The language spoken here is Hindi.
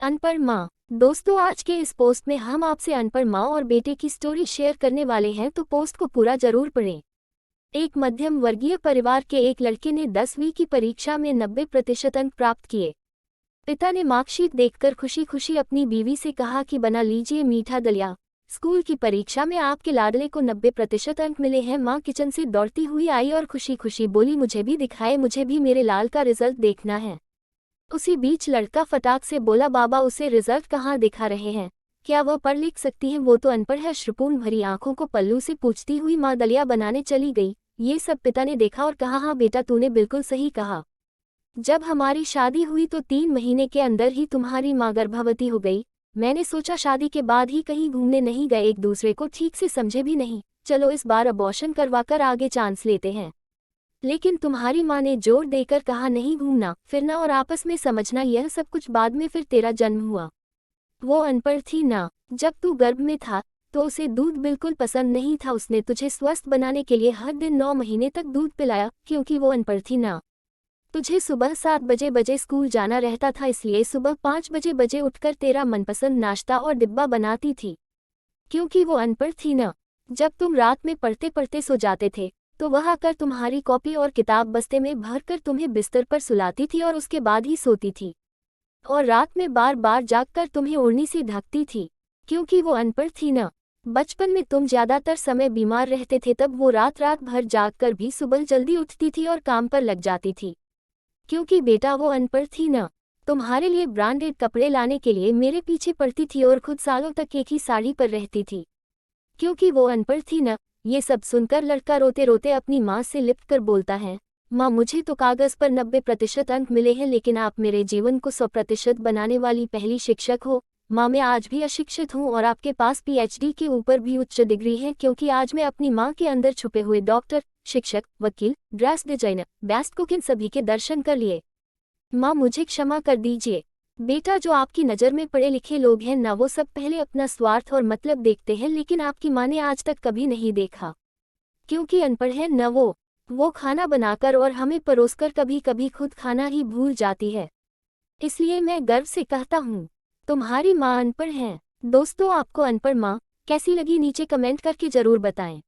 अनपढ़ माँ। दोस्तों, आज के इस पोस्ट में हम आपसे अनपढ़ माँ और बेटे की स्टोरी शेयर करने वाले हैं, तो पोस्ट को पूरा जरूर पढ़ें। एक मध्यम वर्गीय परिवार के एक लड़के ने 10वीं की परीक्षा में 90% अंक प्राप्त किए। पिता ने मार्कशीट देखकर खुशी खुशी अपनी बीवी से कहा कि बना लीजिए मीठा दलिया, स्कूल की परीक्षा में आपके लाडले को 90% अंक मिले हैं। माँ किचन से दौड़ती हुई आई और खुशी खुशी बोली, मुझे भी दिखाए, मुझे भी मेरे लाल का रिजल्ट देखना है। उसी बीच लड़का फटाक से बोला, बाबा उसे रिजल्ट कहाँ दिखा रहे हैं, क्या वह पढ़ लिख सकती है, वो तो अनपढ़ है। श्रुपूर्ण भरी आंखों को पल्लू से पूछती हुई माँ दलिया बनाने चली गई। ये सब पिता ने देखा और कहा, हाँ बेटा, तूने बिल्कुल सही कहा। जब हमारी शादी हुई तो 3 महीने के अंदर ही तुम्हारी माँ गर्भवती हो गई। मैंने सोचा शादी के बाद ही कहीं घूमने नहीं गए, एक दूसरे को ठीक से समझे भी नहीं, चलो इस बार अबॉर्शन करवाकर आगे चांस लेते हैं। लेकिन तुम्हारी माँ ने जोर देकर कहा, नहीं, घूमना फिरना और आपस में समझना, यह सब कुछ बाद में। फिर तेरा जन्म हुआ। वो अनपढ़ थी ना। जब तू गर्भ में था तो उसे दूध बिल्कुल पसंद नहीं था। उसने तुझे स्वस्थ बनाने के लिए हर दिन 9 महीने तक दूध पिलाया, क्योंकि वो अनपढ़ थी ना। तुझे सुबह 7 बजे स्कूल जाना रहता था, इसलिए सुबह 5 बजे उठकर तेरा मनपसंद नाश्ता और डिब्बा बनाती थी, क्योंकि वो अनपढ़ थी ना। जब तुम रात में पढ़ते पढ़ते सो जाते थे तो वह आकर तुम्हारी कॉपी और किताब बस्ते में भरकर तुम्हें बिस्तर पर सुलाती थी और उसके बाद ही सोती थी, और रात में बार बार जागकर तुम्हें ओढ़नी से ढकती थी, क्योंकि वो अनपढ़ थी ना। बचपन में तुम ज्यादातर समय बीमार रहते थे, तब वो रात रात भर जागकर भी सुबह जल्दी उठती थी और काम पर लग जाती थी, क्योंकि बेटा वो अनपढ़ थी ना। तुम्हारे लिए ब्रांडेड कपड़े लाने के लिए मेरे पीछे पड़ती थी और खुद सालों तक एक ही साड़ी पर रहती थी, क्योंकि वो अनपढ़ थी ना। ये सब सुनकर लड़का रोते रोते अपनी माँ से लिपट कर बोलता है, माँ मुझे तो कागज़ पर 90% अंक मिले हैं, लेकिन आप मेरे जीवन को 100% बनाने वाली पहली शिक्षक हो। माँ मैं आज भी अशिक्षित हूँ और आपके पास PhD के ऊपर भी उच्च डिग्री है, क्योंकि आज मैं अपनी माँ के अंदर छुपे हुए डॉक्टर, शिक्षक, वकील, ड्रेस डिजाइनर, बेस्ट कुक, इन सभी के दर्शन कर लिए। माँ मुझे क्षमा कर दीजिए। बेटा, जो आपकी नज़र में पढ़े लिखे लोग हैं ना, वो सब पहले अपना स्वार्थ और मतलब देखते हैं, लेकिन आपकी माँ ने आज तक कभी नहीं देखा, क्योंकि अनपढ़ है न वो खाना बनाकर और हमें परोसकर कभी कभी खुद खाना ही भूल जाती है। इसलिए मैं गर्व से कहता हूँ, तुम्हारी माँ अनपढ़ है। दोस्तों, आपको अनपढ़ माँ कैसी लगी नीचे कमेंट करके जरूर बताएं।